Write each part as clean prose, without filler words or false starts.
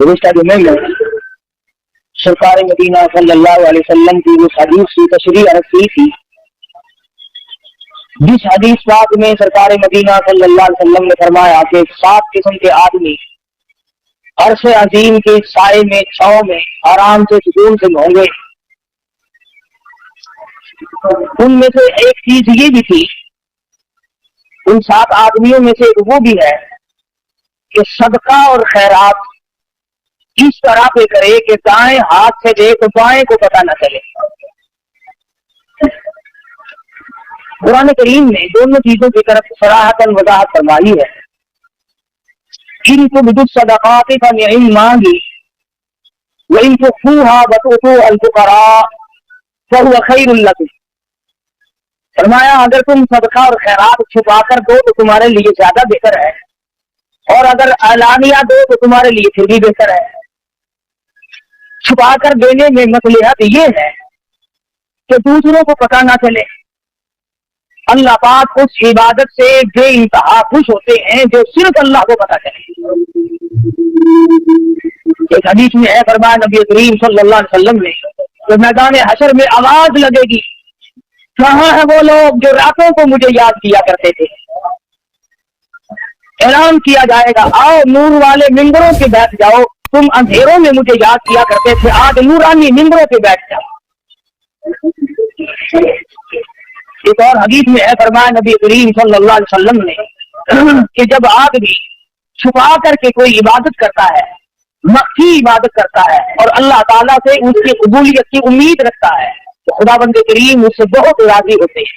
गुज़िश्ता जुमे में सरकार मदीना सल्लल्लाहु अलैहि वसल्लम की उस हदीस की तशरीह अर्ज़ की थी, जिस हदीस पाक में सरकार मदीना सल्लल्लाहु अलैहि वसल्लम ने फरमाया कि 7 किस्म के आदमी अर्श अजीम के साए में, छांव में आराम से सुकून से होंगे। उनमें से एक चीज ये भी थी, उन 7 आदमियों में से वो भी है कि सदका और खैरात इस तरह पे करे कि दाएं हाथ से दे तो बाएं को पता न चले। कुरान करीम ने दोनों चीजों की तरफ सराहतन वजाहत फरमाई है। इनको बिदुस सदकात का नियम मांगी व इनको खूहा बतूतु अल फुकरा फहुव खैरुल लकुम। फरमाया अगर तुम सदका और खैरात छुपा कर दो तो तुम्हारे लिए ज्यादा बेहतर है, और अगर एलानिया दो तो तुम्हारे लिए फिर भी बेहतर है। छुपा कर देने में मसलहत ये है कि दूसरों को पता ना चले। अल्लाह पाक उस इबादत से बेइंतहा खुश होते हैं जो सिर्फ अल्लाह को पता चले। एक हदीस में है, फरमाया नबी करीम सल्लल्लाहु अलैहि वसल्लम ने, तो मैदान हशर में आवाज लगेगी, कहाँ है वो लोग जो रातों को मुझे याद किया करते थे। ऐलान किया जाएगा, आओ नूर वाले मिंबरों पे बैठ जाओ, तुम अंधेरों में मुझे याद किया करते थे, आज नूरानी मिंबरों पे बैठ जाओ। एक और हदीस में है, फरमाया नबी करीम सल्लल्लाहु अलैहि वसल्लम ने कि जब आदमी छुपा करके कोई इबादत करता है, मख्फी इबादत करता है और अल्लाह ताला से उसकी कबूलियत की उम्मीद रखता है, तो खुदाबंद करीम उससे बहुत राजी होते हैं।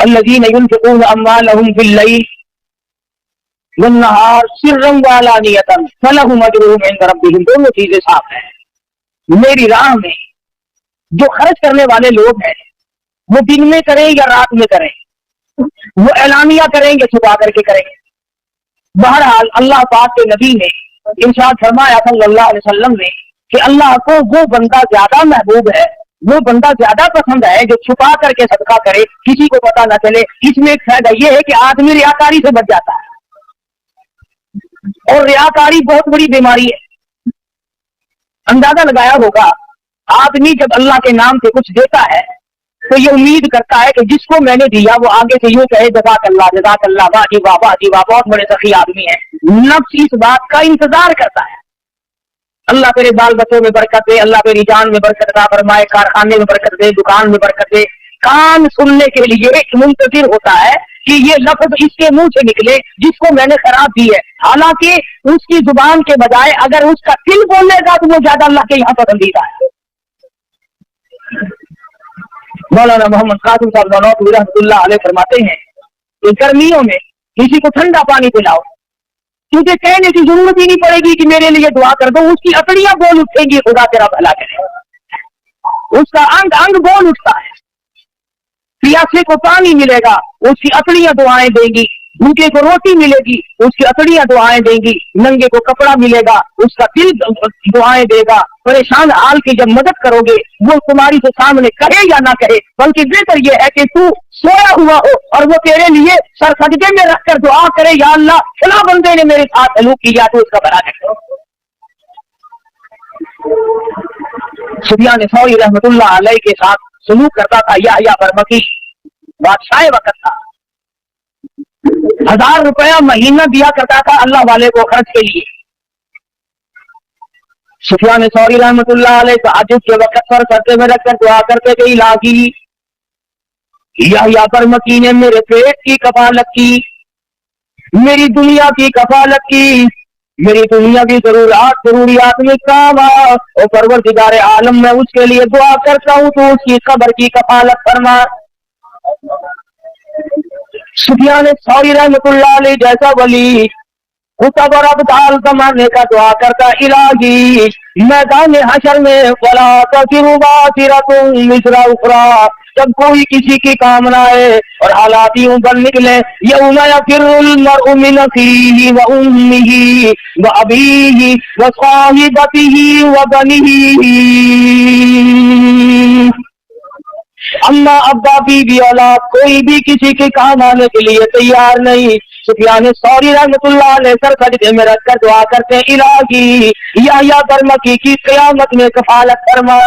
अल्लज़ीना युनफ़िक़ूना अम्वालहुम बिल-लैल वन-नहार सिर्रन व अलानियतन फलहुम अजरुहुम इंद रब्बिहिम। दोनों चीजें साफ है। मेरी राह में जो खर्च करने वाले लोग हैं, वो दिन में करें या रात में करें, वो एलानिया करेंगे छुपा करके करेंगे। बहरहाल अल्लाह पाक के नबी ने इरशाद फरमाया सल्लल्लाहु अलैहि वसल्लम ने कि अल्लाह को वो बंदा ज्यादा महबूब है, वो बंदा ज्यादा पसंद है जो छुपा करके सदका करे, किसी को पता न चले। इसमें एक फायदा ये है कि आदमी रियाकारी से बच जाता है, और रियाकारी बहुत बड़ी बीमारी है। अंदाजा लगाया होगा, आदमी जब अल्लाह के नाम से कुछ देता है तो ये उम्मीद करता है कि जिसको मैंने दिया वो आगे से यूं कहे जज़ाकल्लाह जज़ाकल्लाह, वाह जी वाह, वाह जी वाह, बहुत बड़े सखी आदमी है। नफ्स इस बात का इंतजार करता है, अल्लाह तेरे बाल बच्चों में बरकत दे, अल्लाह तेरी जान में बरकत अता फरमाए, कारखाने में बरकत दे, दुकान में बरकत दे। कान सुनने के लिए मुंतजिर होता है कि ये लफ्ज इसके मुंह से निकले जिसको मैंने खराब दी है, हालांकि उसकी जुबान के बजाय अगर उसका दिल बोलेगा तो वो ज्यादा अल्लाह के यहाँ पसंदीदा है। मौलाना मोहम्मद कासिम साहब नौनौतवी रहमतुल्लाह अलैह फरमाते हैं कि गर्मियों में किसी को ठंडा पानी पिलाओ, तुझे कहने की जरूरत ही नहीं पड़ेगी कि मेरे लिए दुआ कर दो, उसकी अकड़ियां बोल उठेंगी, खुदा तेरा भला करे। उसका अंग अंग बोल उठता है। प्यासे को पानी मिलेगा, उसकी अकड़ियां दुआएं देंगी। भूखे को रोटी मिलेगी, उसकी अकड़ियां दुआएं देंगी। नंगे को कपड़ा मिलेगा, उसका दिल दुआएं देगा। परेशान हाल की जब मदद करोगे, वो तुम्हारी से सामने कहे या ना कहे, बल्कि बेहतर ये है कि तू सोया हुआ हो और वो तेरे लिए सर सजदे में रखकर दुआ करे, या अल्लाह फला बंदे ने मेरे साथ सलूक किया तो उसका भला करो। सुफियान सौरी रहमतुल्लाह अलैह के साथ सलूक करता था यहया बरमकी, बादशाह वक्त था। 1000 रुपया महीना दिया करता था अल्लाह वाले को खर्च के लिए। सुफियान सौरी रहमतुल्लाह अलैह तहज्जुद के वक्त सर सजदे में रखकर दुआ करते थे, इलाही यहया बरमकी ने मेरे पेट की कफालत की, मेरी दुनिया की कफालत की, मेरी दुनिया की जरूरियात में काम और परवरदिगार आलम में उसके लिए दुआ करता हूँ तो उसकी कब्र की कफालत फरमा। सुफियान सौरी रहमतुल्लाह अलैह जैसा वली कुतब और अब्दाल कमाने का दुआ करता, इलाही मैदान हशर में वला तज़िरु वाज़िरतुन विज़रा उख़रा, जब कोई किसी की कामना है और हालात यूं बन निकले, यौमा यफ़िर्रुल मर्उ मिन अख़ीहि व उम्मिहि व अबीहि व साहिबतिहि व बनिहि। अम्मा अब्बा बीवी औलाद कोई भी किसी के काम आने के लिए तैयार नहीं। सुफियान सौरी रहमतुल्लाह अलैह सर सजदे में रख कर दुआ करते हैं, इलाही या बरमकी की क़यामत में कफालत फरमा।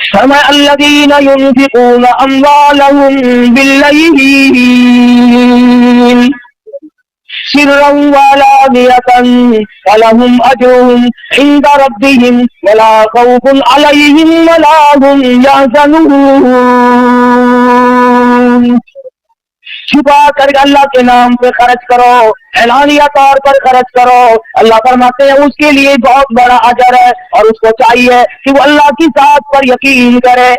फरमाया अल्लज़ीना युनफ़िक़ूना अम्वालहुम बिल्लैल सिर्रन वअलानियतन वलहुम अजरुहुम इंदा रब्बिहिम वला खौफुन अलैहिम वला हुम यहज़नून। छुपा कर अल्लाह के नाम पे खर्च करो, ऐलानिया तौर पर खर्च करो। अल्लाह फरमाते हैं उसके लिए बहुत बड़ा अजर है और उसको चाहिए कि वो अल्लाह की जात पर यकीन करे।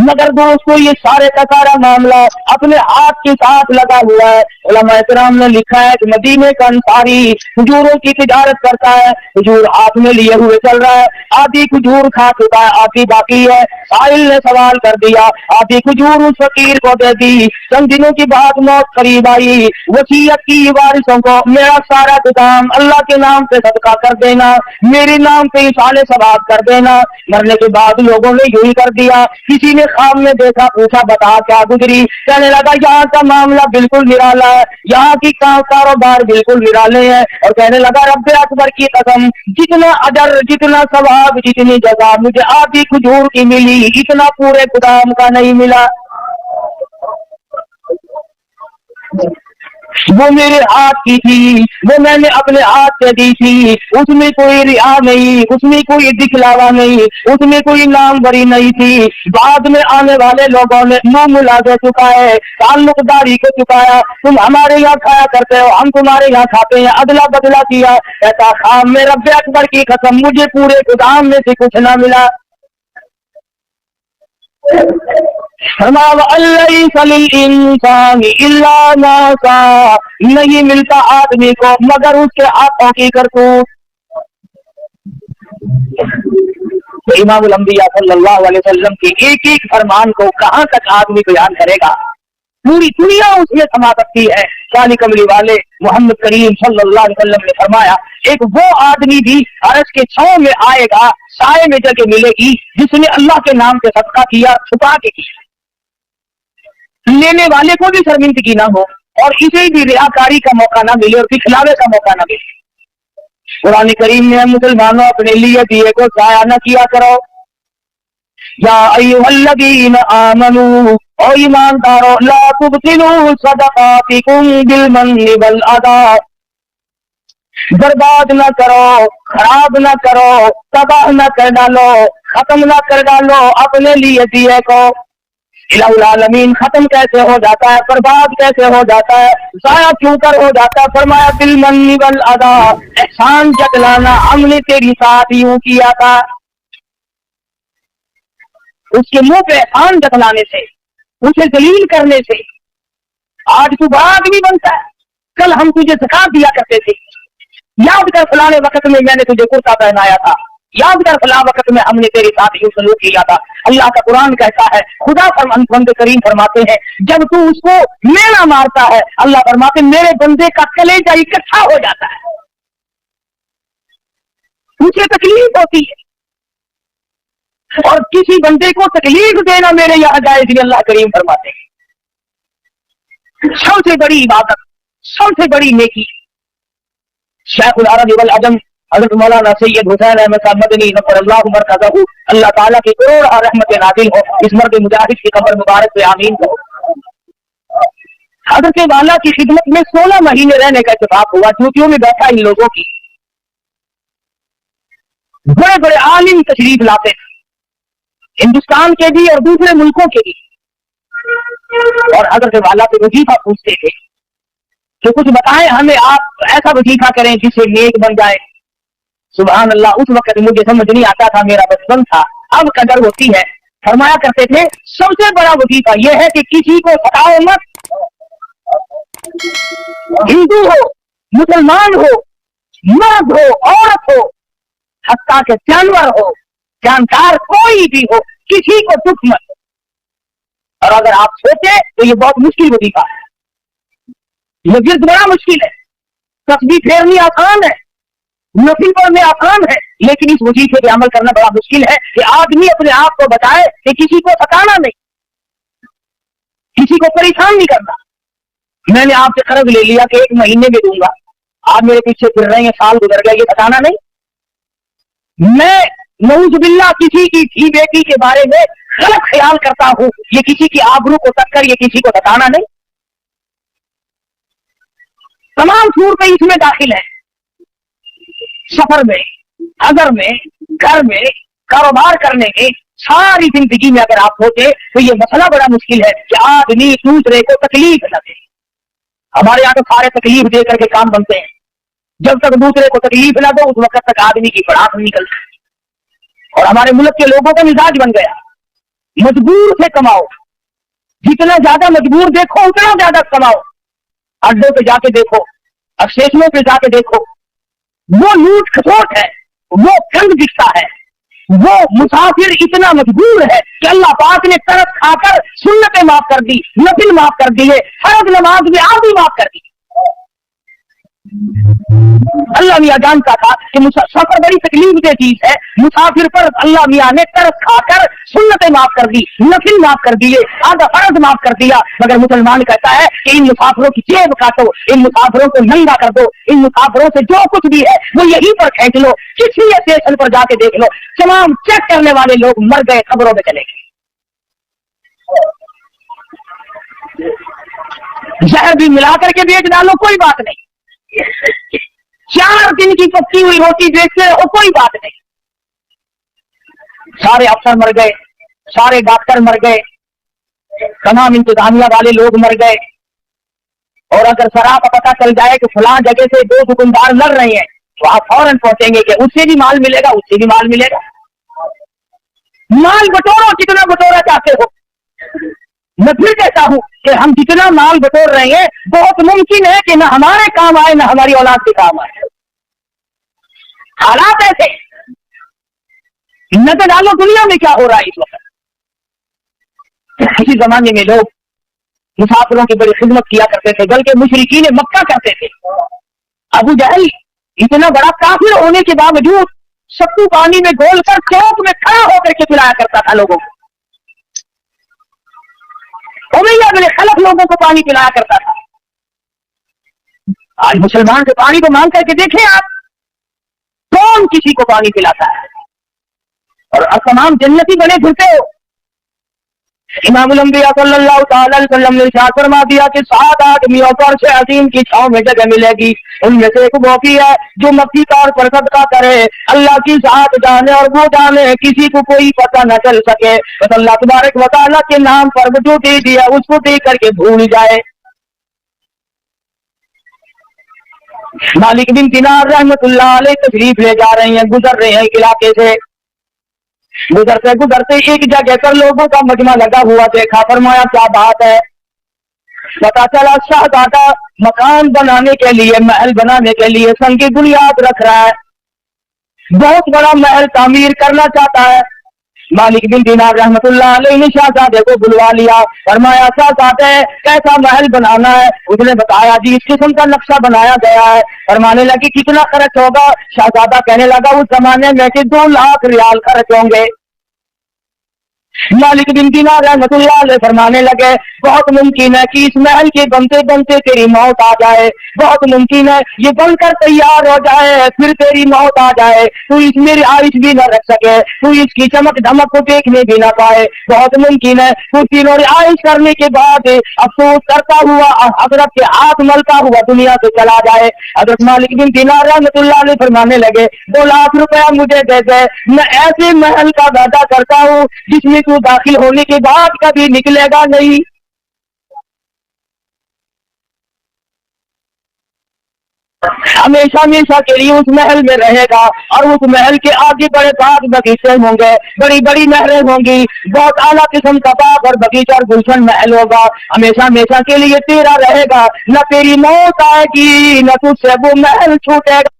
मगर दोस्तों ये सारे का सारा मामला अपने हाथ के साथ लगा हुआ है। उलमा इकराम ने लिखा है कि मदीने का अंसारी खजूरों की तिजारत करता है, खजूर हाथ में लिए हुए चल रहा है, आधी खजूर खा चुका है, आधी बाकी है। साहिल ने सवाल कर दिया, आधी खजूर उस फकीर को दे दी। चंद दिनों की बाद मौत करीब आई, वसीयत की वारिसों को मेरा सारा गुदाम अल्लाह के नाम पे सदका कर देना, मेरे नाम पे इसाले सवाब कर देना। मरने के बाद लोगों ने यूं ही कर दिया। किसी ने ख्वाब में देखा, पूछा बता क्या गुजरी, कहने लगा यहाँ का मामला बिल्कुल निराला है, यहाँ की कारोबार बिल्कुल निराले हैं। और कहने लगा रब्बे अकबर की कसम, जितना अजर जितना सवाब जितनी जगह मुझे आधी खजूर की मिली इतना पूरे गुदाम का नहीं मिला। वो मेरे हाथ की थी, वो मैंने अपने हाथ से दी थी, उसमें कोई रिया नहीं, उसमें कोई दिखलावा नहीं, उसमें कोई नामवरी नहीं थी। बाद में आने वाले लोगों ने मुंह मुला के चुकाए, ताल्लुकदारी को चुकाया, तुम हमारे यहाँ खाया करते हो, हम तुम्हारे यहाँ खाते हैं, अदला बदला किया। ऐसा खाम में रब्बे अकबर की कसम मुझे पूरे गुदाम में से कुछ ना मिला। नहीं मिलता आदमी को मगर उसके हाथों की करतूत। इमामुल अंबिया सल्लल्लाहु अलैहि वसल्लम के एक एक फरमान को कहां तक आदमी बयान करेगा, पूरी दुनिया उसमें समा सकती है। शानी कमली वाले मोहम्मद करीम सल्लल्लाहु अलैहि वसल्लम ने फरमाया, एक वो आदमी भी अर्श के छांव में आएगा, साए में जगह मिलेगी, जिसने अल्लाह के नाम पे सदका किया, छुपा के किया, लेने वाले को भी शर्मिंदगी ना हो और इसे भी रियाकारी का मौका ना मिले और दिखलावे का मौका ना मिले। कुरान करीम में मुसलमानों अपने लिए दिए को जाया न किया करो। या अय्युहल्लज़ीना आमनू, ओ ईमानदारों, ला तुबतिलू सदक़ातिकुम बिलमन्नि वल अदा, बर्बाद न करो, खराब न करो, तबाह न कर डालो, खत्म न कर डालो अपने लिए दिए को। इलाहुल आलमीन खत्म कैसे हो जाता है, बर्बाद कैसे हो जाता है, जाया क्यों कर हो जाता है? फरमाया बिलमन्नि वल अदा, एहसान जतलाना, हमने तेरी साथ यूं किया था। उसके मुंह पे एहसान जतलाने से, उसे जलील करने से आज तू बड़ा आदमी बनता है। कल हम तुझे ज़कात दिया करते थे, याद कर फलाने वक्त में मैंने तुझे कुर्ता पहनाया था, याद कर फला वक्त में हमने तेरे साथ यूं सलूक किया था। अल्लाह का कुरान कहता है, खुदा बंदे करीम फरमाते हैं, जब तू उसको मेला मारता है, अल्लाह फरमाते मेरे बंदे का कलेजा इकट्ठा हो जाता है, उसे तकलीफ होती है। और किसी बंदे को तकलीफ देना मेरे यहाँ जायज नहीं, अल्लाह करीम फरमाते हैं। सबसे बड़ी इबादत, सबसे बड़ी नेकी शेखुल अरब वल अजम हज़रत मौलाना सैयद हुसैन अहमद साहब मदनी नफ़रल्लाहु मरकज़हू, अल्लाह ताला की करोड़ रहमत नाज़िल हो इस मर्द मुजाहिद की कब्र मुबारक पे आमीन कहो। हज़रत वाला की खिदमत में 16 महीने रहने का इत्तेफाक हुआ। ड्यूटियों में बैठा इन लोगों की बड़े बड़े आलिम तशरीफ लाते, हिंदुस्तान के भी और दूसरे मुल्कों के भी, और हज़रत वाला से वजीफा पूछते थे कि कुछ बताएं हमें, आप ऐसा वजीफा करें जिससे नेक बन जाए। सुभान अल्लाह, उस वक्त मुझे समझ नहीं आता था, मेरा बचपन था, अब कदर होती है। फरमाया करते थे सबसे बड़ा वजीफा यह है कि किसी को सताओ मत, हिंदू हो, मुसलमान हो, मर्द हो, औरत हो, हत्ता के जानवर हो, जानकार कोई भी हो, किसी को दुख मत। और अगर आप सोचे तो ये बहुत मुश्किल वजीफा है, ये विर्द बड़ा मुश्किल है, तस्बीह फेरनी आसान है, नफिल पढ़ने आसान है, लेकिन इस वजीफे पे अमल करना बड़ा मुश्किल है कि आदमी अपने आप को बताए कि किसी को सताना नहीं, किसी को परेशान नहीं करना। मैंने आपसे कर्ज ले लिया कि 1 महीने में दूंगा, आप मेरे पीछे फिर रहे हैं, साल गुजर गया, ये सताना नहीं। मैं नऊजुबिल्लाह किसी की थी बेटी के बारे में गलत ख्याल करता हूं, ये किसी की आबरू को टक्कर, ये किसी को सताना नहीं। तमाम सूरतें इसमें दाखिल है, सफर में, अगर में, घर में, कारोबार करने में, सारी जिंदगी में अगर आप सोचे तो ये मसला बड़ा मुश्किल है कि आदमी दूसरे को तकलीफ न दे। हमारे यहाँ तो सारे तकलीफ दे करके काम बनते हैं, जब तक दूसरे को तकलीफ ना दो उस वक्त तक आदमी की पड़ाक नहीं निकलती। और हमारे मुल्क के लोगों का मिजाज बन गया, मजबूर से कमाओ, जितना ज्यादा मजबूर देखो उतना ज्यादा कमाओ। अड्डों पे जाके देखो, अब स्टेशनों पे जाके देखो, वो लूट खसोट है, वो गंद दिखता है, वो मुसाफिर इतना मजबूर है कि अल्लाह पाक ने तरस खाकर सुन्नतें माफ कर दी, नफिल माफ कर दिए, फर्ज नमाज में आधी माफ कर दी। अल्लाह मियाँ जानता था कि सफर बड़ी तकलीफ दे चीज है, मुसाफिर पर अल्लाह मियाँ ने तरस खाकर सुन्नतें माफ कर दी, नफिल माफ कर दिए, आधा फर्ज माफ कर दिया। मगर मुसलमान कहता है कि इन मुसाफिरों की जेब काटो, इन मुसाफिरों को नंगा कर दो, इन मुसाफिरों से जो कुछ भी है वो यहीं पर खींच लो, किसी स्टेशन पर जाके देख लो, तमाम चेक करने वाले लोग मर गए, खबरों में चले गए। जहर भी मिला करके बेच डालो, कोई बात नहीं, 4 दिन की पक्की हुई रोटी बेचते हो, कोई बात नहीं। सारे अफसर मर गए, सारे डॉक्टर मर गए, तमाम इंतजामिया वाले लोग मर गए। और अगर जरा का पता चल जाए कि फलां जगह से 2 दुकानदार लड़ रहे हैं तो आप फौरन पहुंचेंगे कि उससे भी माल मिलेगा, उससे भी माल मिलेगा। माल बटोरो, कितना बटोरा चाहते हो। मैं फिर कहता हूं कि हम जितना माल बटोर रहे हैं बहुत मुमकिन है कि न हमारे काम आए, न हमारी औलाद के काम आए। हालात ऐसे, नजर डालो दुनिया में क्या हो रहा है इस वक्त। किसी जमाने में लोग मुसाफिरों की बड़ी खिदमत किया करते थे, बल्कि मुशरिकीन मक्का करते थे। अबू जहल इतना बड़ा काफिर होने के बावजूद सत्तू पानी में घोलकर चौक में खड़ा होकर के पिलाया करता था लोगों को। उमैया बिन खलफ लोगों को पानी पिलाया करता था। आज मुसलमान से पानी को मांग करके देखें आप, कौन किसी को पानी पिलाता है। और तमाम जन्नती बने फिरते हो। इमामुल अंबिया सल्लल्लाहु तआला अलैहि वसल्लम ने इरशाद फरमा दिया कि 7 आदमियों पर से अजीम की छांव में जगह मिलेगी। उनमें से एक वो भी है जो मक्की तौर पर सदका करे, अल्लाह की जात जाने और वो जाने, किसी को कोई पता न चल सके, बस अल्लाह तबारक व तआला के नाम पर वो जो दे दिया उसको दे करके भूल जाए। मालिक बिन दिनार रहमतुल्लाह अलैह तशरीफ ले जा रहे हैं, गुजर रहे हैं इलाके से। गुजरते गुजरते एक जगह पर लोगों का मजमा लगा हुआ देखा। फरमाया क्या बात है। पता चला शाहजादा मकान बनाने के लिए, महल बनाने के लिए संग की बुनियाद रख रहा है, बहुत बड़ा महल तामीर करना चाहता है। मालिक बिन दिनार रहमतुल्लाह अलैह ने शाहजादे को बुलवा लिया। फरमाया शाहजादे कैसा महल बनाना है। उसने बताया जी इस किस्म का नक्शा बनाया गया है। फरमाने लगी कितना खर्च होगा। शाहजादा कहने लगा उस जमाने में कि 2 लाख रियाल खर्च होंगे। मालिक बिन दिनार रहमतुल्लाह अलैह फरमाने लगे बहुत मुमकिन है कि इस महल के बनते बनते तेरी मौत आ जाए, बहुत मुमकिन है ये बनकर तैयार हो जाए फिर तेरी मौत आ जाए, तू इसमें रिहाइश भी न रख सके, तू इसकी चमक धमक को देखने भी न पाए। बहुत मुमकिन है कुछ दिनों रिहाइश करने के बाद अफसोस करता हुआ हजरत के हाथ मलता हुआ दुनिया से चला जाए। हजरत मालिक बिन दिनार रहमतुल्लाह अलैह फरमाने लगे 2 लाख रुपया मुझे दे दे, मैं ऐसे महल का वादा करता हूँ जिसमें तू दाखिल होने के बाद कभी निकलेगा नहीं। हमेशा हमेशा के लिए उस महल में रहेगा और उस महल के आगे बड़े बाग बगीचे होंगे, बड़ी बड़ी नहरें होंगी, बहुत आला किस्म का बाग और बगीचा और गुलशन महल होगा। हमेशा हमेशा के लिए तेरा रहेगा, न तेरी मौत आएगी न तुझसे वो महल छूटेगा।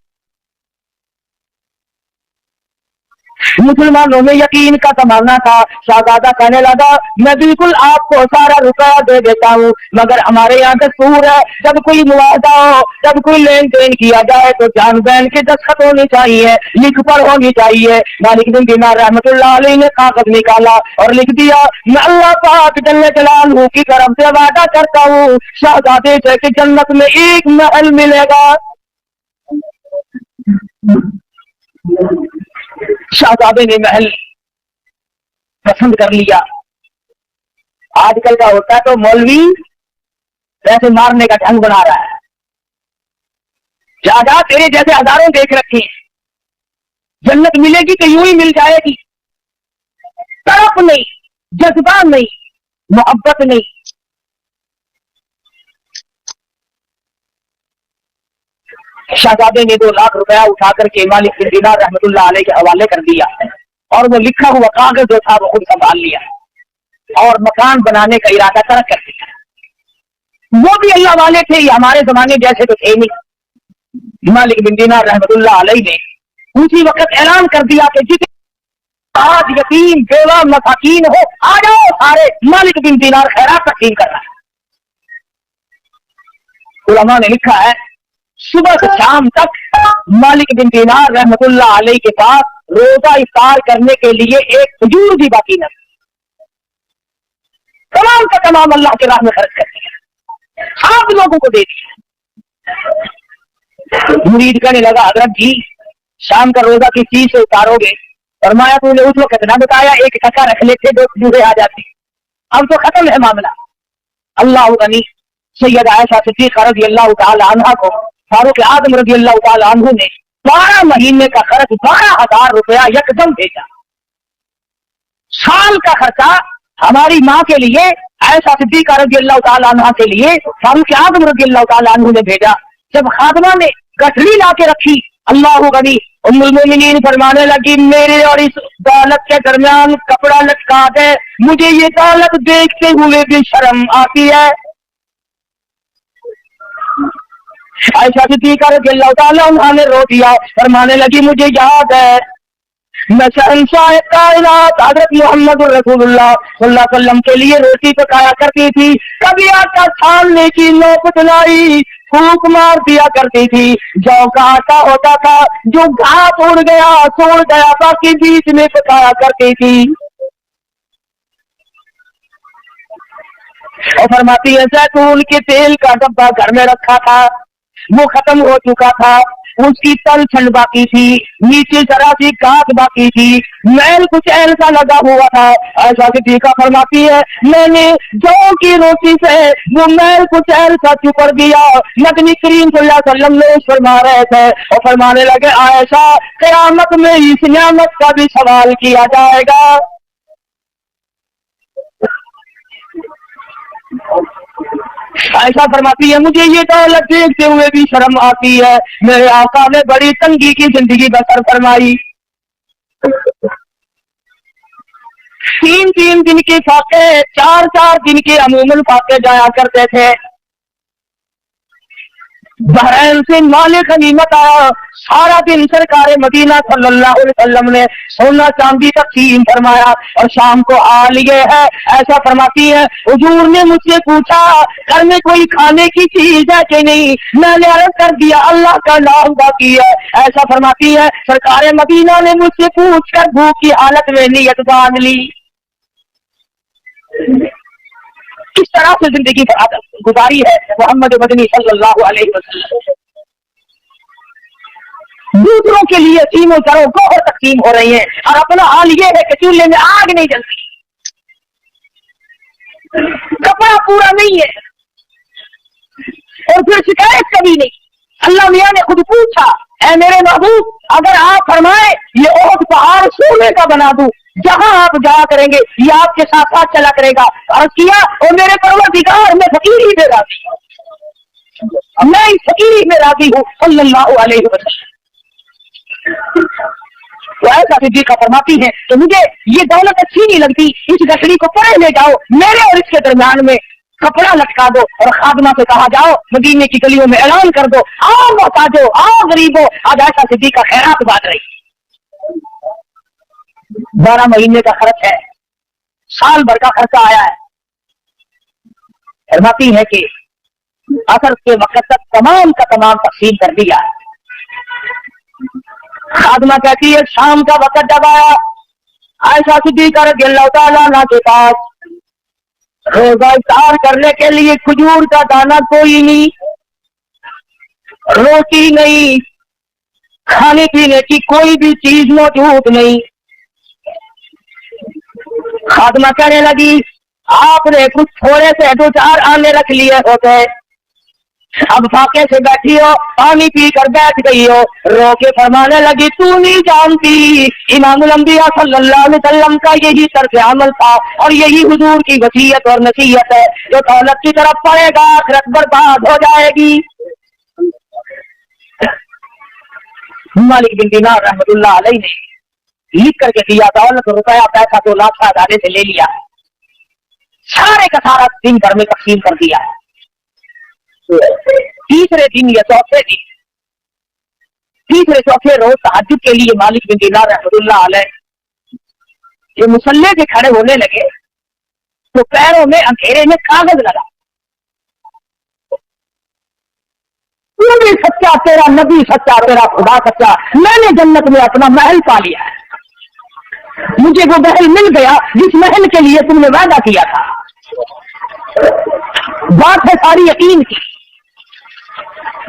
मुसलमानों में यकीन का तमन्ना था। शहजादा कहने लगा मैं बिल्कुल आपको सारा रुपया दे देता हूँ, मगर हमारे यहाँ दस्तूर है जब कोई मुआवजा हो, जब कोई लेन देन किया जाए तो जान बहन के दस्तखत होनी चाहिए, लिख पढ़ होनी चाहिए। मालिक बिन दीनार रहमतुल्लाह अलैहि ने कागज निकाला और लिख दिया मैं अल्लाह पाक जल्ल जलालहू की तरफ से वादा करता हूँ शहजादे से कि जन्नत में एक महल मिलेगा। शहजादे ने महल पसंद कर लिया। आजकल का होता है तो मौलवी वैसे मारने का ढंग बना रहा है। जा तेरे जैसे हजारों देख रखे हैं, जन्नत मिलेगी तो यूं ही मिल जाएगी, तड़प नहीं, जज्बा नहीं, मोहब्बत नहीं। शहजादे ने 2 लाख रुपया उठा करके मालिक बिन दीनार रहमतुल्लाह अलैहि के हवाले कर दिया और वो लिखा हुआ कागज जो था वो खुद संभाल लिया और मकान बनाने का इरादा तरक कर दिया। वो भी अल्लाह वाले थे, ये हमारे जमाने जैसे तो थे नहीं। मालिक बिन दीनार रहमतुल्लाह अलैहि ने उसी वक्त ऐलान कर दिया कि जितने आज यतीम बेवा मसाकीन हो आ जाओ सारे, मालिक बिन दीनार खैरात तकसीम कर रहा है। उलमा ने लिखा है सुबह से शाम तक मालिक बिन दीनार रहमतुल्लाह अलैहि के पास रोजा इफ्तार करने के लिए एक खजूर भी बाकी न, तमाम का तमाम अल्लाह के राह में खर्च कर दिया, सब लोगों को दे दिया। मुरीद कहने लगा हजरत जी शाम का रोजा किस चीज से उतारोगे? फरमाया तूने उस वक्त ना बताया, एक टका रख लेते 2 खजूरें आ जाती, अब तो खत्म है मामला। अल्लाह गनी सैयद आयशा सिद्दीक़ा रज़ियल्लाहु तआला अन्हा को फारूक आज़म रज़ियल्लाहु तआला अन्हु ने 12 महीने का खर्च 12,000 रुपया यकदम भेजा। साल का खर्चा हमारी माँ के लिए आयशा सिद्दीक़ा रज़ियल्लाहु तआला अन्हा के लिए फारूक आज़म रज़ियल्लाहु तआला अन्हु ने भेजा। जब खादमा ने गठरी ला के रखी, अल्लाह गनी उम्मुल मोमिनीन फरमाने लगी मेरे और इस दौलत के दरमियान कपड़ा लटका दे, मुझे ये दौलत देखते हुए भी शर्म आती है। आयशा सिद्दीक़ा रज़ियल्लाहु तआला अन्हा ने रो दिया, फरमाने लगी मुझे याद है मैं शहंशाह कायनात हज़रत मोहम्मद रसूलुल्लाह सल्लल्लाहु अलैहि वसल्लम के लिए रोटी पकाया करती थी, कभी आटा छानने की नौबत लाई, फूंक मार दिया करती थी। जौ का आटा होता था जो घास उड़ गया छोड़ गया बाकी बीच में पकाया करती थी। और फरमाती है जैतून के तेल का डब्बा घर में रखा था, वो खत्म हो चुका था, उसकी तल छंड बाकी थी, नीचे जरा सी गांठ बाकी थी, मैल कुछ ऐसा लगा हुआ था। ऐसा सिद्दीक़ा फरमाती है मैंने जौ की रोटी से वो मैल कुछ ऐसा चुपर दिया। नबी करीम सल्लल्लाहु अलैहि वसल्लम ने फरमा रहे थे और फरमाने लगे आयशा क़यामत में इस नियामत का भी सवाल किया जाएगा। ऐसा फरमाती है मुझे ये दौलत देखते हुए भी शर्म आती है। मेरे आका ने बड़ी तंगी की जिंदगी बसर फरमाई। 3-3 दिन के फाके 4-4 दिन के अमूमन फाके जाया करते थे। बहरैन से माल गनीमत आया, सारा दिन सरकार मदीना सल्लल्लाहु अलैहि वसल्लम ने सोना चांदी तक़सीम फरमाया और शाम को आ लिए है। ऐसा फरमाती है हुजूर ने मुझसे पूछा घर में कोई खाने की चीज है कि नहीं, मैंने अर्ज कर दिया अल्लाह का नाम बाकी है। ऐसा फरमाती है सरकार मदीना ने मुझसे पूछ कर भूख की हालत में नियत बांध ली। किस तरह से जिंदगी गुजारी है मोहम्मद मदनी सल्लल्लाहु अलैहि वसल्लम। दूसरों के लिए तीनों चारों गोहर तकसीम हो रही है और अपना हाल ये है कि चूल्हे में आग नहीं जलती, कपड़ा पूरा नहीं है और फिर शिकायत कभी नहीं। अल्लाह मियां ने खुद पूछा ऐ मेरे महबूब अगर आप फरमाए ये ओहद पहाड़ सोने का बना दूं, जहां आप जाया करेंगे ये आपके साथ साथ चला करेगा। अर्ज किया और मेरे परवरदिगार मैं फकीरी में राजी हूं, मैं इस फकीरी में राजी हूं सल्लल्लाहु अलैहि वसल्लम। तो ऐसा सिद्दीक़ा फरमाती है तो मुझे ये दौलत अच्छी नहीं लगती, इस गठरी को परे ले जाओ, मेरे और इसके दरमियान में कपड़ा लटका दो और खादमा से कहा जाओ मदीने की गलियों में ऐलान कर दो आओ मोहताजो आओ गरीबो। आज ऐसा सिद्दीक़ा खैरात बांट रही। 12 महीने का खर्च है, साल भर का खर्चा आया है। फरमाती है कि असर के वक्त तक तमाम का तमाम तकसीम कर दिया। खादमा कहती है शाम का वक्त जब आया, आयशा सिद्दीक़ा रज़ियल्लाहु तआला अन्हा के पास रोजा इफ्तार करने के लिए खजूर का दाना कोई नहीं, रोटी नहीं, खाने पीने की कोई भी चीज मौजूद नहीं। खादमा कहने लगी आपने कुछ थोड़े से 2-4 आने रख लिए होते, अब फाके से बैठी हो, पानी पी कर बैठ गई हो। रो के फरमाने लगी तू नहीं जानती इमामुल अंबिया सल्लल्लाहु अलैहि वसल्लम का यही तर्क अमल था और यही हुजूर की वसीयत और नसीहत है, जो दौलत की तरफ पड़ेगा आखिरत बर्बाद हो जाएगी। मालिक बिन दीनार रहमतुल्लाह अलैहि ने लिख करके दिया, दौलत रुपया पैसा तो लाखा दाने से ले लिया, सारे का सारा दिन भर में तकसीम कर दिया। तीसरे दिन या तीसरे चौथे रोज तहज्जुद के लिए मालिक बिन दीनार रहमतुल्लाह अलैहि ये मुसल्ले से खड़े होने लगे तो पैरों में अंधेरे में कागज लगा, तू भी सच्चा, तेरा नबी सच्चा, तेरा खुदा सच्चा, मैंने जन्नत में अपना महल पा लिया है, मुझे वो महल मिल गया जिस महल के लिए तुमने वादा किया था। बात है सारी यकीन की।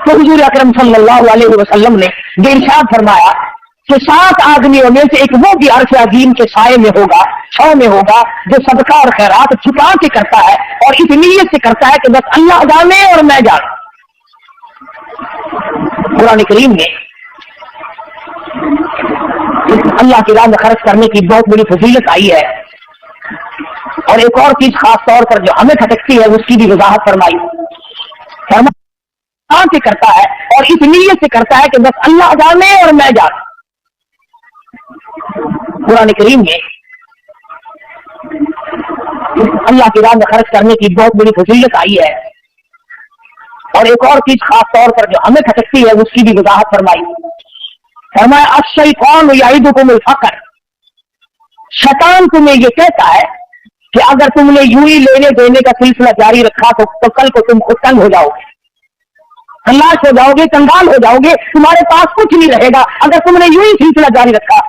तो हुजूर अकरम सल्लल्लाहु अलैहि वसल्लम ने इरशाद फरमाया कि 7 आदमियों में से एक वो भी अर्श अजीम के साए में होगा, छाव में होगा, जो सदका और खैरात छुपा के करता है और इस नीयत से करता है कि बस अल्लाह जाने और मैं जाने। कुरान करीम में अल्लाह की राह में खर्च करने की बहुत बड़ी फजीलत आई है और एक और चीज खास तौर पर जो हमें खटकती है उसकी भी वजाहत फरमाई। से करता है और इस नीयत से करता है कि बस अल्लाह जाने और मैं जाने। कुरान करीम में अल्लाह की राह में खर्च करने की बहुत बड़ी फजीलत आई है और एक और चीज खास तौर पर जो हमें खटकती है उसकी भी वजाहत फरमाई। फरमाया अश-शैतान यईदुकुमुल फ़क़्र, शैतान तुम्हें ये कहता है कि अगर तुमने यूं ही लेने देने का सिलसिला जारी रखा तो कल को तुम खुद तंग हो जाओगे, हलाश हो जाओगे, कंगाल हो जाओगे, तुम्हारे पास कुछ नहीं रहेगा अगर तुमने यूं ही सिलसिला जारी रखा।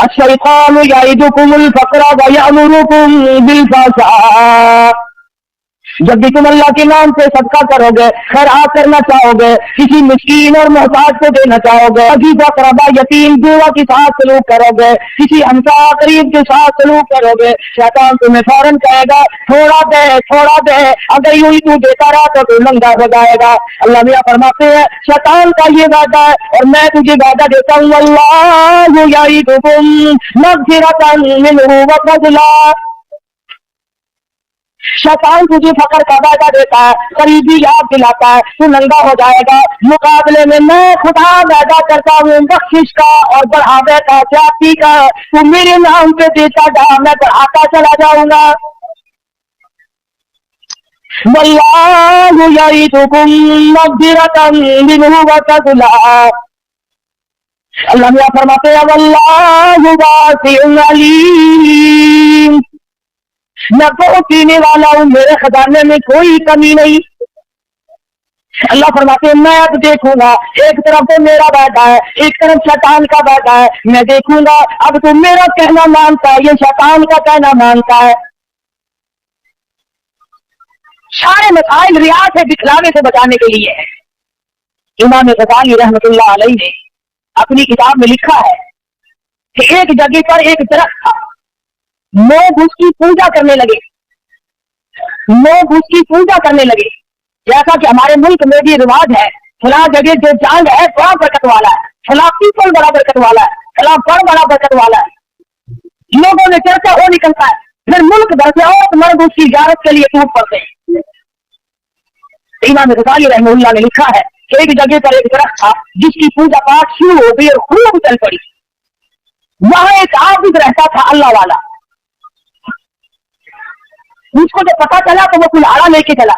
अश-शैतान यईदुकुमुल फ़क़्र व यअमुरुकुम बिल फ़हशा, जब भी तुम अल्लाह के नाम से सदका करोगे, खैरात करना चाहोगे, किसी मिस्कीन और मोहताज को देना चाहोगे, अजीब अक़रबा यतीम बेवा के साथ सलूक करोगे, किसी हमसा करीब के साथ सलूक करोगे, शैतान तुम्हें फौरन कहेगा थोड़ा दे, अगर यूं ही तू देता रहा तो तू नंगा हो जाएगा। अल्लाह मियां फरमाते हैं शैतान का ये वादा है और मैं तुझे वादा देता हूँ, अल्लाहु यईदुकुम मग़फ़िरतन मिन्हु व फ़ज़ला, शैतान तुझे फकर का वादा देता है, करीबी याद दिलाता है, तू नंगा हो जाएगा। मुकाबले में मैं खुदा वादा करता हूँ बख्शिश का और बढ़ावे का, ज्यादती का, तू मेरे नाम पे देता जा, मैं बढ़ाता चला जाऊंगा। वल्लाहु यईदुकुम मग़फ़िरतन मिन्हु व फ़ज़ला, अल्लाह मियां फरमाते हैं वल्लाहु वासिउन अलीम, मैं बहुत देने वाला हूं, मेरे खजाने में कोई कमी नहीं। अल्लाह फरमाते हैं मैं अब देखूंगा, एक तरफ तो मेरा वादा है, एक तरफ शैतान का वादा है, मैं देखूंगा अब तो मेरा कहना मानता है, ये शैतान का कहना मानता है। सारे मसाइल रिया से दिखलावे से बचाने के लिए है। इमाम गज़ाली रहमतुल्लाह अलैहि ने अपनी किताब में लिखा है कि एक जगह पर एक दरख्त था, लोग उसकी पूजा करने लगे, जैसा कि हमारे मुल्क में भी रिवाज है, फला जगह जो जांग है बड़ा बरकत वाला है, फला पीपल बड़ा बरकत वाला है, फला फल बड़ा बरकत वाला है, लोगों में चर्चा हो निकलता है, फिर मुल्क भर से और मर्द उसकी इजारत के लिए टूट पड़ते हैं। इमाम गज़ाली रहमतुल्लाह ने लिखा है कि एक जगह पर एक दरख्त था जिसकी पूजा पाठ शुरू हो गई और खूब चल पड़ी। वहां एक आबिद रहता था अल्लाह वाला, उसको जब पता चला तो वो कुल्हाड़ा लेके चला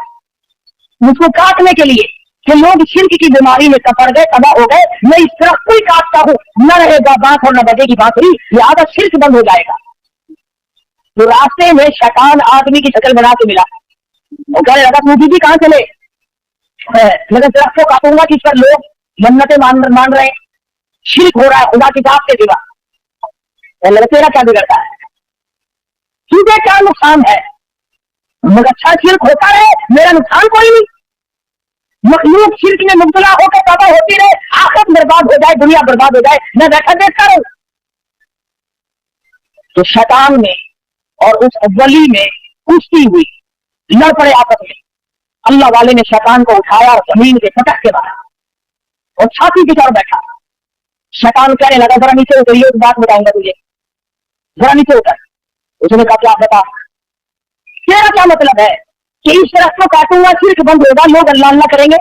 उसको काटने के लिए, कि लोग शिर्क की बीमारी में कपड़ गए, तबाह हो गए। मैं इस तरह कोई काटता हूँ, न रहेगा बांस और न बजेगी बांसुरी, लिहाजा शिर्क बंद हो जाएगा। तो रास्ते में शैतान आदमी की शक्ल बना के मिला। वो कहने लगा सूफी जी कहाँ चले? मगर दरख्त को काटूंगा कि इस पर लोग मन्नतें मान रहे हैं, शिर्क हो रहा है खुदा की जात के सिवा। तेरा क्या बिगड़ता है, तुझे क्या नुकसान है? मगर अच्छा शिर्क होता है, मेरा नुकसान कोई नहीं। मखलूक शिर्क में मुब्तला होकर तबाह होती रहे, आखिरत बर्बाद हो जाए, दुनिया बर्बाद हो जाए, मैं बैठा देखता रहूं। तो शैतान में और उस वली में कुश्ती हुई, लड़ पड़े आपस में। अल्लाह वाले ने शैतान को उठाया और जमीन के फटक के मारा और छाती की तरफ बैठा। शैतान कहने लगा जरा नीचे उतरिए, एक बात बताऊंगा तुझे, जरा नीचे उतर। उसने कहा क्या बता, तेरा क्या मतलब है कि इस तरह को काटूंगा शिर्क बंद होगा, लोग अल्लाह अल्लाह करेंगे?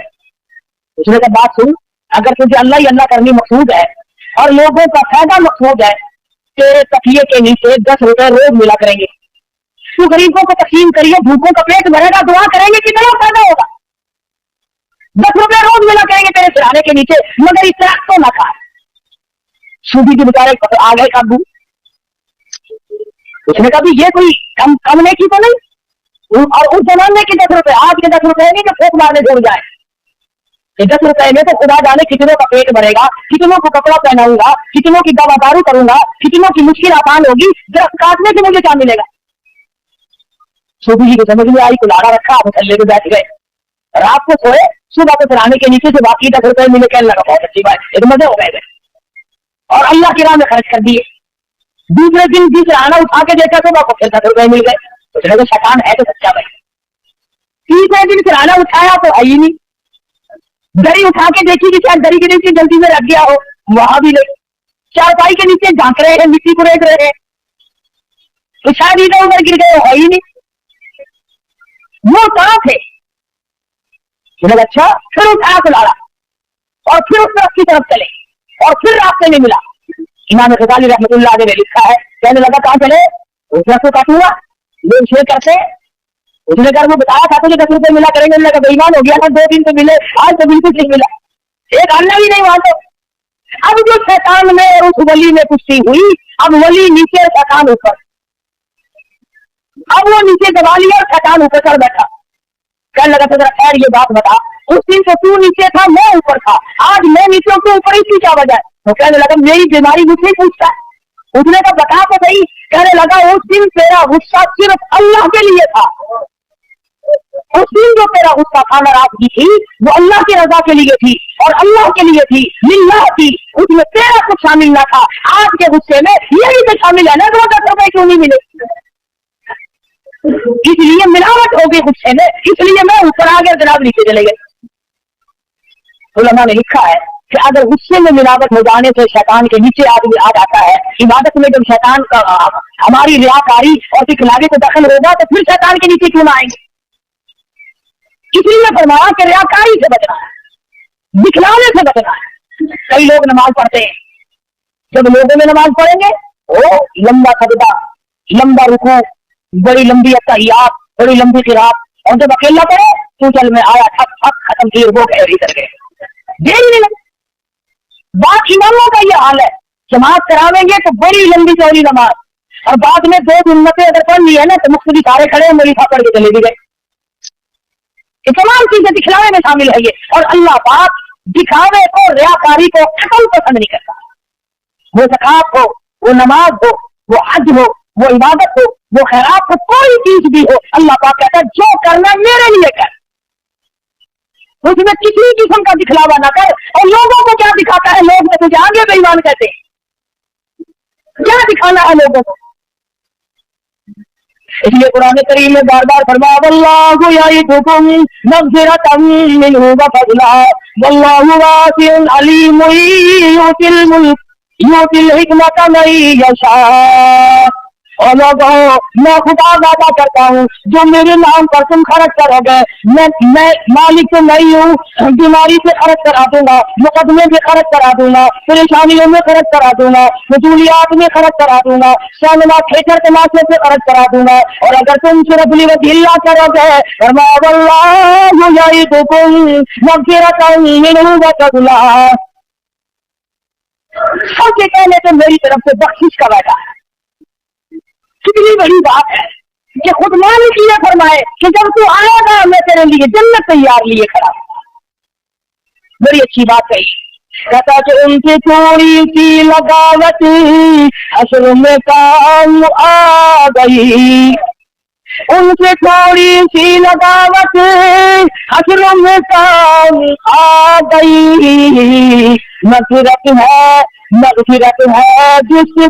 उसने कहा बात सुन, अगर तुझे अल्लाह ही अल्लाह करनी मकसूद है और लोगों का फायदा मकसूद है, तेरे तकिए के नीचे 10 रुपए रोज मिला करेंगे, तू गरीबों को तकसीम करिए, भूखों का पेट भरेगा, दुआ करेंगे, कितना फायदा होगा। 10 रुपए रोज मिला करेंगे तेरे सिराने के नीचे, मगर इस तरह तो ना खा। सूफी के बेचारे आ गए काबू। उसने कहा ये कोई कम की तो नहीं, और उस जमाने के 10 रुपए, आज के 10 रुपए नहीं कि फूक मारने जुड़ जाए। 10 रुपए में तो खुदा जाने कितनों का पेट भरेगा, कितनों को कपड़ा पहनाऊंगा, कितनों की दवा दारू करूंगा, कितनों की मुश्किल आसान होगी, दरख्त काटने से मुझे क्या मिलेगा? सूफी जी को समझ में आई, कुलाड़ा रखा, मुसल्ले पे बैठ गए, रात को सोए, सुबह को सिराने के नीचे से बाकी 10 रुपए मिले, कहने लगा बहुत अच्छी बात, एक मजे हो गए और अल्लाह की राह में खर्च कर दिए। दूसरे दिन जिस सिराना उठा के देखा सुबह को फिर 10 रुपए मिल गए। उसने कहा शैतान है तो सच्चा भाई। तीसरे दिन सिराना उठाया तो आई नहीं, दरी उठा के देखी कि शायद दरी के नीचे जल्दी में रख गया हो, वहां भी नहीं। चारपाई के नीचे झांक रहे हैं, मिट्टी को रेत रहे हैं, तो शायद इधर उधर गिर गए, है ही नहीं, वो कहां थे? अच्छा, फिर उठाया कुलाड़ा और फिर उस तरफ की तरफ चले और फिर रास्ते में मिला। इमाम गजाली रहमतुल्लाह अलैह ने लिखा है, कहने लगा कहां चले? उस तरफ को काटूंगा, लोग शेर करते। उसने घर में बताया था तुझे 10 रुपए मिला करेंगे, लगा बेईमान हो गया था, 2 दिन तो मिले, आज तो बिल्कुल नहीं मिला, एक अन्ना भी नहीं वहां तो। अब जो शैतान में और उस वली में कुश्ती हुई, अब वली नीचे, शैतान ऊपर। अब वो नीचे दबा लिया और शैतान ऊपर चढ़ बैठा। कहने लगा तो जरा खैर ये बात बता, उस दिन तो तू नीचे था, मैं ऊपर था, आज मैं नीचे तो ऊपर, इसकी क्या वजह है? तो कहने लगा मेरी बीमारी मुझसे पूछता है। उसने कहा बता तो सही। कहने लगा उस दिन तेरा गुस्सा सिर्फ अल्लाह के लिए था, उस दिन जो तेरा गुस्सा था, नाराजगी थी, वो अल्लाह की रजा के लिए थी और अल्लाह के लिए थी, लिल्लाह थी, उसमें तेरा कुछ शामिल ना था। आज के गुस्से में यही तो शामिल है ना, 10 रुपए क्यों नहीं मिले? इसलिए मिलावट हो गई गुस्से में, इसलिए मैं ऊपर आ गया, जनाब नीचे चले गए। उलमा ने लिखा है कि अगर गुस्से में मिलावट हो जाने से शैतान के नीचे आदमी आ जाता है, इबादत में जब शैतान का हमारी रियाकारी और दिखलावे को दखल होगा तो फिर शैतान के नीचे क्यों ना आएंगे? इसलिए फरमाया कि रियाकारी से बचना है, दिखलावे से बचना है। कई लोग नमाज पढ़ते हैं, जब लोगों में नमाज पढ़ेंगे वो लंबा सजदा, लंबा रुकू, बड़ी लंबी अत्तहियात, बड़ी लंबी किरात, और जब अकेला पढ़े तो चल में आया, ठक ठक खत्म फिर हो गए, इधर गए, देर नहीं लगे। बात इमामों का ये हाल है, जमात करावेंगे तो बड़ी लंबी चौड़ी नमाज, और बाद में 2 सुन्नतें अगर पढ़ ली है ना तो मुख्तली सारे खड़े हैं, मरीफा पढ़ के चले भी गए। तमाम चीजें दिखलावे में शामिल है ये, और अल्लाह पाक दिखावे को, रियाकारी को खत्म पसंद नहीं करता। वो ज़कात हो, वो नमाज हो, वो हज हो, वो इबादत हो, वो खैरात हो, कोई चीज भी हो, अल्लाह पाक कहता है जो करना मेरे लिए कर, उसमें किसी किस्म का दिखलावा ना कर। और लोगों को क्या दिखाता है? लोग तो तुझे आगे बेईमान कहते हैं, क्या दिखाना है लोगों को? इसलिए कुरान करीम में बार बार फरमाया वल्लाहु यईदुकुम मग़फ़िरतम मिन्हु व फ़ज़ला वल्लाहु वासिउन अलीमुन युतिल हिकमत मन यशा। اور لوگوں میں خدا وعدہ کرتا ہوں جو میرے نام پر تم خرچ کرو گے میں مالک تو نہیں ہوں، بیماری سے خرچ کرا دوں گا، مقدمے میں خرچ کرا دوں گا، پریشانیوں میں خرچ کرا دوں گا، فضولیات میں خرچ کرا دوں گا، سینما تھیٹر کے ناشے سے خرچ کرا دوں گا، اور اگر تم صرف اللہ کرو گے سب کے کہنے سے میری طرف سے بخشش کا وعدہ ہے۔ کتنی بڑی بات ہے کہ خود مالک یہ فرمائے کہ جب تو آئے گا میں تیرے لیے جنت تیار لیے کھڑا ہوں۔ بڑی اچھی بات کہی، کہتا کہ ان کی تھوڑی سی لگاوٹ اصل میں کام آ گئی، ان سے تھوڑی سی لگاوٹ اصل میں کام آ گئی، مغفرت ہے جس میں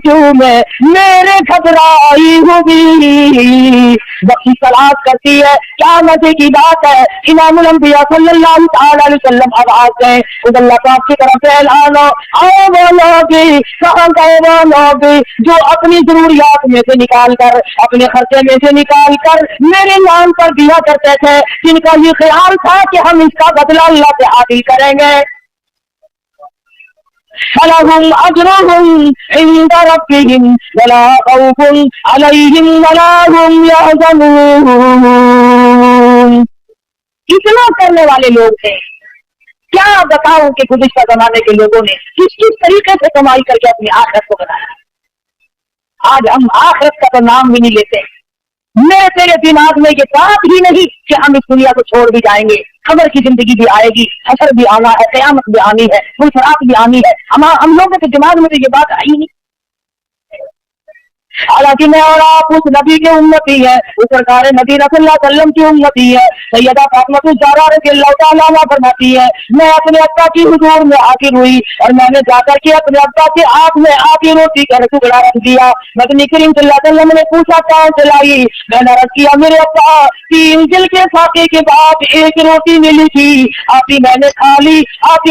میرے گھبرائی ہوئی، بخشش تلاش کرتی ہے۔ کیا مزے کی بات ہے، امام الانبیاء صلی اللہ تعالی علیہ وسلم آواز ہے خود اللہ پاک کی طرف سے اعلان ہو، آؤ وہ لوگ کہاں گئے وہ لوگ جو اپنی ضروریات میں سے نکال کر، اپنے خرچے میں سے نکال کر میرے نام پر دیا کرتے تھے، جن کا یہ خیال تھا کہ ہم اس کا بدلہ اللہ سے حاصل کریں گے۔ فَلَهُمْ أَجْرُهُمْ عِندَ رَبِّهِمْ وَلَا خَوْفٌ عَلَيْهِمْ وَلَا هُمْ يَحْزَنُونَ۔ اتنا کرنے والے لوگ تھے، کیا بتاؤں کہ گزشتہ زمانے کے لوگوں نے کس کس طریقے سے کمائی کر کے اپنی آخرت کو بنایا۔ آج ہم آخرت کا تو نام بھی نہیں لیتے، میرے تیرے دماغ میں یہ بات ہی نہیں کہ ہم اس دنیا کو چھوڑ بھی جائیں گے، قبر کی زندگی بھی آئے گی، حشر بھی آنا ہے، قیامت بھی آنی ہے، فلسرات بھی آنی ہے، ہم لوگوں کے دماغ میں تو یہ بات آئی نہیں۔ حالانکہ میں اور آپ اس نبی کے امتی ہے، اس سرکار مدینہ صلی اللہ علیہ وسلم کی امتی ہے۔ سیدہ فاطمہ الزہرا رضی اللہ تعالیٰ عنہا فرماتی ہے میں اپنے ابا کی حضور میں حاضر ہوئی اور میں نے جا کر کے اپنے ابا کے ہاتھ میں آتی روٹی کا ٹکڑا رکھ دیا۔ مدنی کریم صلی اللہ علیہ وسلم نے پوچھا کہاں سے لائی؟ میں نے رکھ کیا میرے ابا 3 دن کے فاقے کے بعد ایک روٹی ملی تھی، آپ ہی میں نے کھا لی، آپ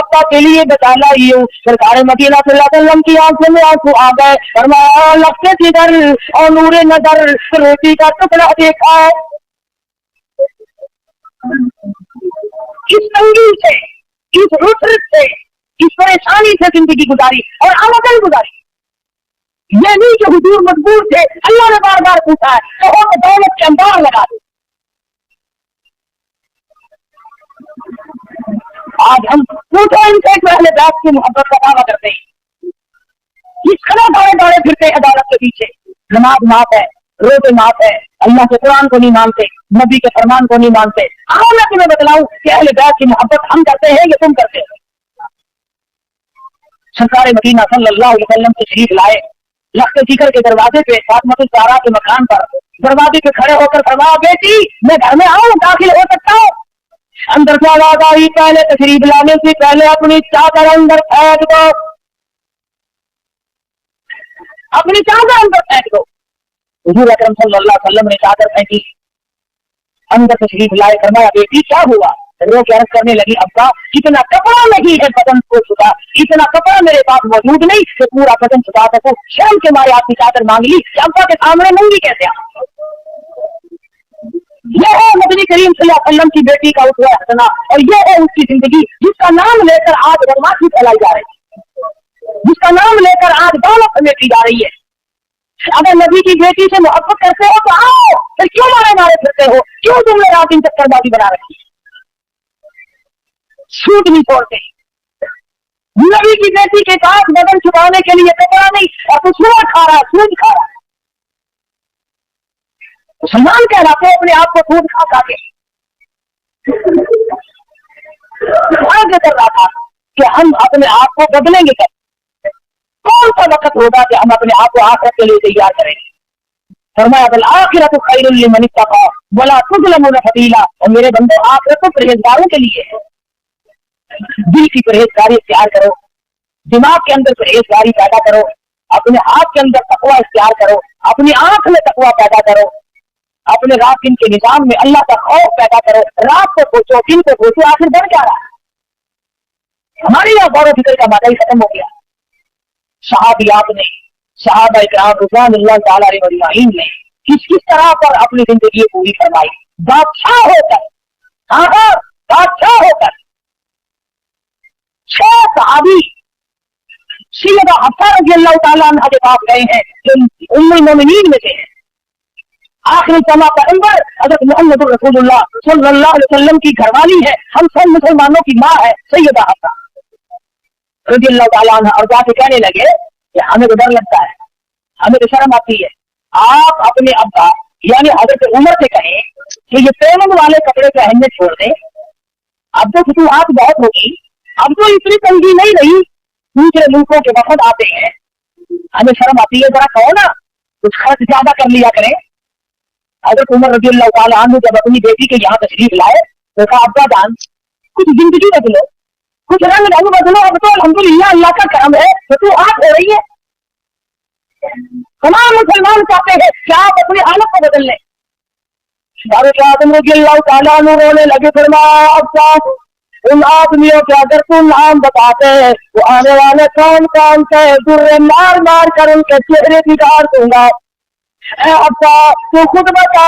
ابا کے لیے بتا لائی ہوں۔ سرکار مدینہ صلی اللہ علیہ وسلم کی آنکھوں میں آنسو آ گئے، فرمایا لگتے جدھر اور نور نظر روٹی کا ٹکڑا دیکھا، اس تنگی سے، اس رسرت سے، اس پریشانی سے زندگی گزاری اور آمدن گزاری۔ یہ نہیں کہ حضور مجبور تھے، اللہ نے بار بار پوچھا ہے تو وہ دولت کے اندار لگا دے۔ آج ہم پوچھو ان سے پہلے بیت کی محبت کا دعویٰ کرتے ہیں، اس طرح دوڑے دوڑے پھرتے عدالت کے پیچھے، نماز معاف ہے، روزے معاف ہے، اللہ کے قرآن کو نہیں مانتے، نبی کے فرمان کو نہیں مانتے۔ آؤ میں تمہیں بتلاؤں کہ اہل بیت کی محبت ہم کرتے ہیں یا تم کرتے ہو۔ سرکار مدینہ صلی اللہ علیہ وسلم تشریف لائے، لخت جگر کے دروازے پہ فاطمہ الزہرا کے مکان پر دروازے پہ کھڑے ہو کر فرمایا بیٹی میں گھر میں آؤں، داخل ہو سکتا ہوں؟ اندر سے آواز آئی پہلے تشریف لانے سے پہلے اپنی چادر اندر پھینک دو، اپنی چادر اندر پھینک دو۔ حضور اکرم صلی اللہ علیہ وسلم نے چادر پھینکی، اندر تشریف لائے، فرمایا بیٹی کیا ہوا؟ رو کے عرض کرنے لگی ابا اتنا کپڑا نہیں ہے بدن کو چھپا، اتنا کپڑا میرے پاس موجود نہیں کہ پورا بدن چھپا سکوں، شرم کے مارے آپ کی چادر مانگ لی کہ ابا کے سامنے ننگی کیسے آ۔ یہ ہے نبی کریم صلی اللہ علیہ وسلم کی بیٹی کا اسوہ حسنہ، اور یہ ہے اس کی زندگی جس کا نام لے کر آج بدماشی پھیلائی جا رہی ہے، جس کا نام لے کر آج دولت سمیٹی جا رہی ہے۔ اگر نبی کی بیٹی سے محبت کرتے ہو تو آؤ، پھر کیوں مارے مارے پھرتے ہو؟ کیوں تم نے رات دن چکر بازی بنا رکھی ہے؟ سوٹ نہیں چھوڑتے، نبی کی بیٹی کے ساتھ بدن چھپانے کے لیے کپڑا نہیں، اور تو سوٹ کھا رہا ہے، سوٹ کھا رہا ہے۔ مسلمان کہلاتے اپنے آپ کو سوٹ کھا کھا کے کر رہا تھا کہ ہم اپنے آپ کو بدلیں گے کب؟ کون سا وقت ہوگا کہ ہم اپنے آپ کو آخرت کے لیے تیار کریں گے؟ فرمایا بالآخرۃ خیر لمن اتقى ولا تظلمون فتیلا، اور میرے بندو آخرت تو پرہیزگاروں کے لیے ہے۔ دل کی پرہیزگاری اختیار کرو، دماغ کے اندر پرہیزگاری پیدا کرو، اپنے ہاتھ کے اندر تقویٰ اختیار کرو، اپنی آنکھ میں تقویٰ پیدا کرو، اپنے رات دن کے نظام میں اللہ کا خوف پیدا کرو، رات کو سوچو دن کو سوچو، آخر بڑھ کیا رہا ہے؟ ہمارے یہاں غور و فکر کا مادہ ہی ختم ہو گیا۔ صحابیات نے सहाबा इकराम रिज़वानुल्लाह तआला अलैहिम अजमईन ने किस किस तरह पर अपनी जिंदगी पूरी फरमाई। बादशाह होकर, हाँ बादशाह होकर 6 सहाबी सैयदा हफ्सा रज़ियल्लाहु तआला अन्हा के पास गए हैं जो उम्मुल मोमिनीन में से हैं। आखिरी तमा पैगंबर हज़रत मुहम्मद रसूलुल्लाह सल्लल्लाहु अलैहि वसल्लम की घरवाली है, हम सब मुसलमानों की माँ है सैयदा हफ्सा रज़ियल्लाहु तआला अन्हा। और जाके कहने लगे कि हमें तो डर लगता है, हमें तो शर्म आती है, आप अपने अब्बा यानी हज़रत उमर से कहें कि ये पेवंद वाले कपड़े पहनने छोड़ दें, अब तो फतूहात बहुत होगी, अब तो इतनी तंगी नहीं रही, दूसरे मुल्कों के वफद आते हैं, हमें शर्म आती है, जरा कहो ना कुछ खर्च ज्यादा कर लिया करें। हज़रत उमर रज़ियल्लाहु तआला अन्हु जब अपनी बेटी के यहाँ तशरीफ लाए तो कहा अब्बा जान कुछ जिंदगी बदलो, कुछ रंग बदलो, अब तो अल्हम्दुलिल्लाह अल्लाह का करम है, फतूहात हो रही है, तमाम मुसलमान चाहते हैं कि आप अपनी हालत को बदल लें। रोने लगे, फरमाया अब्बा उन आदमियों के अगर तुम नाम बताते तो आने वाले कौन कौन से दुर्रे मार मार कर उनके चेहरे बिगाड़ दूंगा। अब्बा तू खुद बता,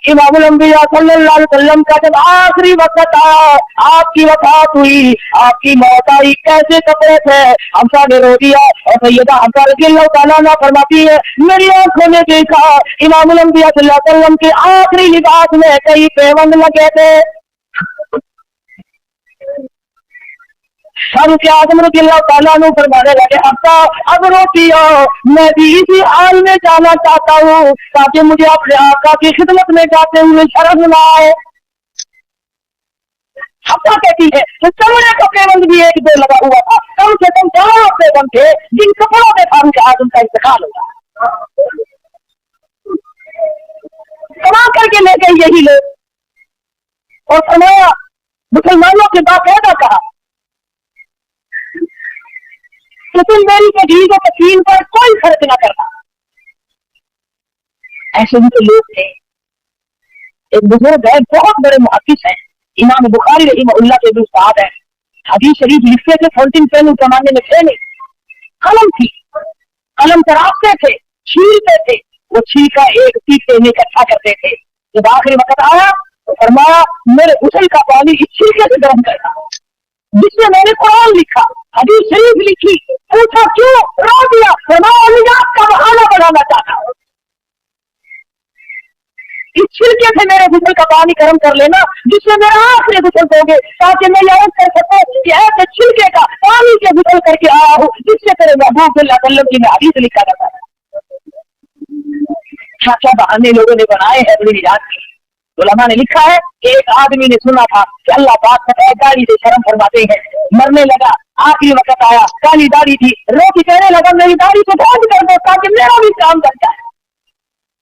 इमामुल अंबिया सल्लल्लाहु अलैहि वसल्लम का जब आखिरी वक्त आया, आपकी वफात हुई, आपकी मौत आई, कैसे कपड़े थे? हफ्सा ने रो दिया और सैयदा हफ्सा रज़ियल्लाहु तआला अन्हा फरमाती है मेरी आंखों ने देखा इमामुल अंबिया सल्लल्लाहु अलैहि वसल्लम के आखिरी लिबास में कई पेवंद लगे थे। फारूक आज़म रज़ियल्लाहु तआला अन्हु फरमाने लगे अब्बा अब रोटी हो, मैं भी इसी हाल में जाना चाहता हूँ ताकि मुझे अपने आका की खिदमत में जाते हुए शर्म न आए। हफ्सा कहती है तो चमड़े का पेवंद भी एक दो लगा हुआ था, कम से कम 4 पेवंद थे जिन कपड़ों में फारूक आज़म का इंतकाल हुआ। कमा करके ले गए यही लोग और फरमाया मुसलमानों के बाकायदा कहा कि तुम मेरी तजवीज़ और तस्लीम पर कोई फर्क न करना। ऐसे भी तो लोग थे। एक बुजुर्ग है, बहुत बड़े मुहद्दिस हैं, इमाम बुखारी रहमहुल्लाह के उस्ताद हैं, हदीस शरीफ लिखते थे, फोल्डिंग पेन उस जमाने में थे नहीं, कलम थी, कलम तराशते थे, छीलते थे, वो छील का एक पीछे में इकट्ठा करते थे। जब आखिरी वक्त आया तो फरमाया मेरे गुस्ल का पानी इस छिलके से गर्म करना जिसमें मैंने कुरान लिखा, हदीस शरीफ लिखी। पूछा क्यों? रो दिया। फरमाया निजात का बहाना बनाना चाहता हूं, इस छिलके से मेरे गुस्ल का पानी गर्म कर लेना जिससे मेरा आखिरी गुस्ल होगे, ताकि मैं याद कर सकूं कि ऐसे छिलके का पानी से गुस्ल करके आया हूं जिससे तेरे महबूब सल्लल्लाहु अलैहि वसल्लम की में हदीस लिखा जाता है। क्या क्या बहाने लोगों ने बनाए हैं अपनी निजात की। उलमा ने लिखा है कि एक आदमी ने सुना था कि अल्लाह पाक दाढ़ी से शर्म फरमाते हैं, मरने लगा, आखिरी वक्त आया, काली दाढ़ी थी, रो के कहने लगा मेरी दाढ़ी को बंद कर दो ताकि मेरा भी काम कर जाए।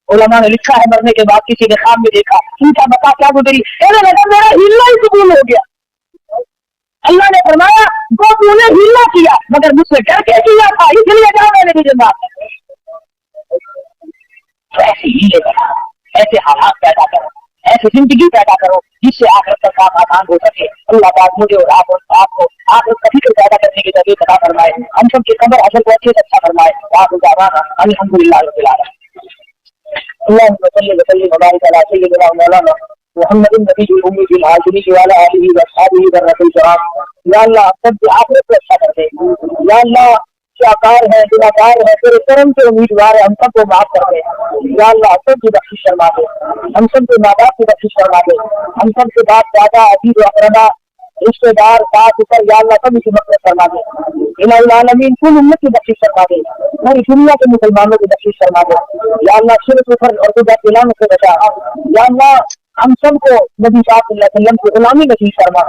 उलमा ने लिखा है मरने के बाद किसी ने ख्वाब में देखा, पूछा बता क्या गुजरी? कहने लगा मेरा हिलना ही कबूल हो गया। अल्लाह ने फरमाया वो तूने हिलना किया मगर मुझसे डर के किया था, इसलिए जा मैंने तुझे माफ कर दिया। तो ऐसे हीले बना, ऐसे हालात पैदा करो, ऐसी जिंदगी पैदा करो जिससे आखिरत का काम आसान हो सके। अल्लाह पाक मुझे और आपको आखिरत का फिक्र पैदा करने की तौफीक अता फरमाए, हम सब के कब्र अजल को अच्छे से अच्छा फरमाए। अल्हम्दुलिल्लाह रब्बिल आलमीन। अल्लाहुम्मा सल्लि व सल्लिम व बारिक अला सय्यिदिना मौलाना मुहम्मदिन नबिय्यिल उम्मी व आलिहि व अला आलिहि व अस्हाबिहि व रसूल किराम। या अल्लाह सब आखिरत को अच्छा कर दे। या अल्लाह शाकार है, गुनाहगार है, तेरे करम के उम्मीदवार है, हम सबको माफ कर दे। या अल्लाह सबकी बख्शिश फरमा दे, हम सबके माँ बाप की बख्शिश फरमा दे, हम सबके बाप दादा अजीज अकरबा रिश्तेदार साथ ऊपर या अल्लाह सभी की मदद फरमा दे। इलाही आलमीन कुल उम्मत की बख्शिश फरमा दे, पूरी दुनिया के मुसलमानों की बख्शिश फरमा दे। या अल्लाह शिर्क कुफर और बिदअत इलाम से बचा। या अल्लाह हम सबको नबी पाक सल्लल्लाहु अलैहि वसल्लम की गुलामी नसीब फरमा,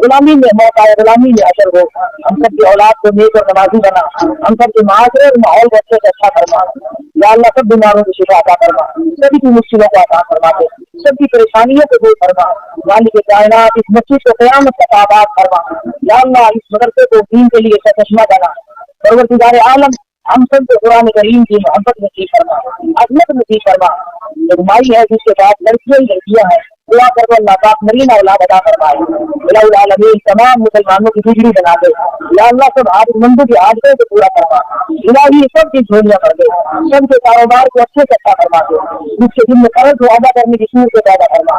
गुलामी में मौत आए, गुलामी में अशर हो। हम सब की औलाद को नेक और नमाजी बना, हम सब के माशरे और माहौल को अच्छे से अच्छा फरमा। या अल्लाह सब बीमारों की शिफा अता फरमा, सभी की मुश्किलों को आसान फरमा दे, सबकी परेशानियों को दूर फरमा। मालिक कायनात इस मस्जिद को क़यामत तक आबाद फरमा। या अल्लाह इस मदरसे को दीन के लिए चश्मा बना। परवरदिगार आलम हम सब को कुरान करीम की मोहब्बत नसीब फरमा, अजमत नसीब फरमा। एक माई है जिसके पास लड़कियां ही लड़कियां हैं, دعا کر دو اللہ پاک نرین اولاد عطا فرمائے. الہ العالمین تمام مسلمانوں کی بجلی بنا دے. یا اللہ سب حاجت مندوں کی حاجتوں کو پورا کروا. الہی سب کی جھولیاں کر دے. سب کے کاروبار کو اچھے سے اچھا فرما دے. جس کے دن میں قرض کو ادا کرنے کی صورت کو پیدا فرما.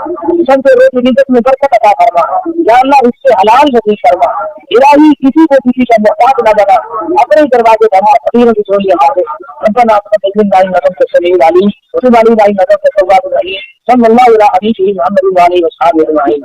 سب کے روزی رزق میں برکت عطا فرما. یا اللہ اس سے حلال نصیب فرما. الہی کسی کو کسی کا محتاج نہ بنا. اپنے دروازے بنا فقیروں کی جھولیاں کر دے. ربنا تقبل منا انك انت السميع العليم وتب علينا انك انت التواب الرحيم صلى الله على حبيبه محمد وعلى اله وصحبه اجمعين.